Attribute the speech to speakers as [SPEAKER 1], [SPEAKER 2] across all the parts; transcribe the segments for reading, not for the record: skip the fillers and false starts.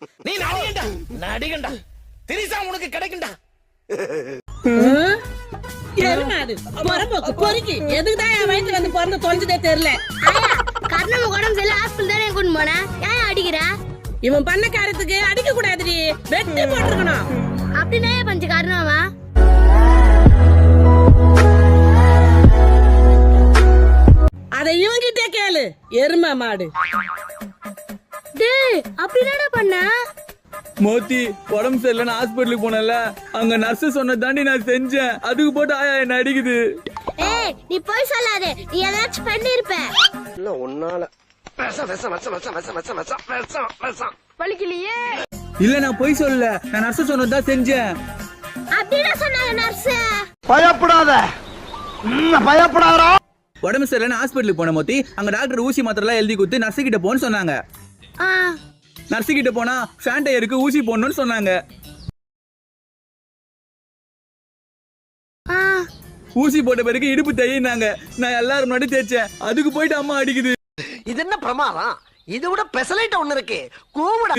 [SPEAKER 1] நீ நடிகண்டா நடிகண்டா திரிசா உனக்கு கிடைக்கும்டா.
[SPEAKER 2] எருமாடு பொறம்போக்கு பொறுக்கி எதுக்குதான் என் வயிற்றுல வந்து பிறந்து தொலைஞ்சதே தெரியல.
[SPEAKER 3] கர்ணம் உடம்பு சரியில்லை ஹாஸ்பிட்டல் தானே கொண்டு போனேன். ஏன் அடிக்கிற?
[SPEAKER 2] இவன் பண்ண காரியத்துக்கு அடிக்க கூடாதுடி, வெட்டி போட்டுருக்கணும்.
[SPEAKER 3] அப்படின்னா பஞ்ச கர்ணாவா?
[SPEAKER 2] அதை இவங்கிட்டே கேளு எருமை மாடு.
[SPEAKER 3] டேய் அப்படினாடா பண்ண?
[SPEAKER 4] மோத்தி உடம்பு சரியில்லைன்னு ஹாஸ்பிட்டலுக்கு போனல, அங்க நர்ஸ் சொன்ன தாண்டி நான் செஞ்சேன். அதுக்கு போட்டு ஆயா என்ன அடிக்குது.
[SPEAKER 3] ஏய் நீ போய் சொல்லாதே, நீ ஏதாச்சும் பண்ணிருப்ப.
[SPEAKER 1] இல்ல ஒன்னால
[SPEAKER 3] வலிக்கலையே.
[SPEAKER 4] இல்ல நான் போய் சொல்லல, நான் நர்ஸ் சொன்னதான் செஞ்சேன்.
[SPEAKER 3] அப்படினா சொன்னாங்க நர்ஸ்.
[SPEAKER 1] பயப்படாத பயப்படாதடா.
[SPEAKER 4] உடம்பு சரியில்லைன்னு ஹாஸ்பிட்டலுக்கு போன மோத்தி, அங்க டாக்டர் ஊசி மாத்திரை எல்லாம் எழுதி கொடுத்து நர்ஸ் கிட்ட போன்னு சொன்னாங்க. நர்ஸ் கிட்ட போனா ஃபேண்டையருக்கு ஊசி போடணும்னு சொன்னாங்க. ஊசி போட்ட பிறகு இடுப்பு தையினாங்க. நான் எல்லாரும் முன்னாடி தேய்ச்சேன். அதுக்கு போயிட்டு அம்மா அடிக்குது.
[SPEAKER 1] இது என்ன பிரமாதம்? இது விட பெசலைட் ஒண்ணு இருக்கு. கூவுடா.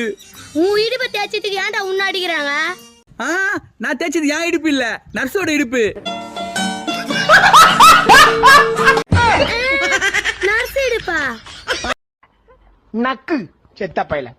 [SPEAKER 3] உன் இடுப்பு தேய்ச்சதுக்கு ஏன்டா உன்ன அடிக்கிறாங்க?
[SPEAKER 4] நான் தேய்ச்சது என் இடுப்பு இல்ல, நர்ஸோட இடுப்பு.
[SPEAKER 3] நர்ஸ் இடுப்பா?
[SPEAKER 1] நக்கு செத்த பையல.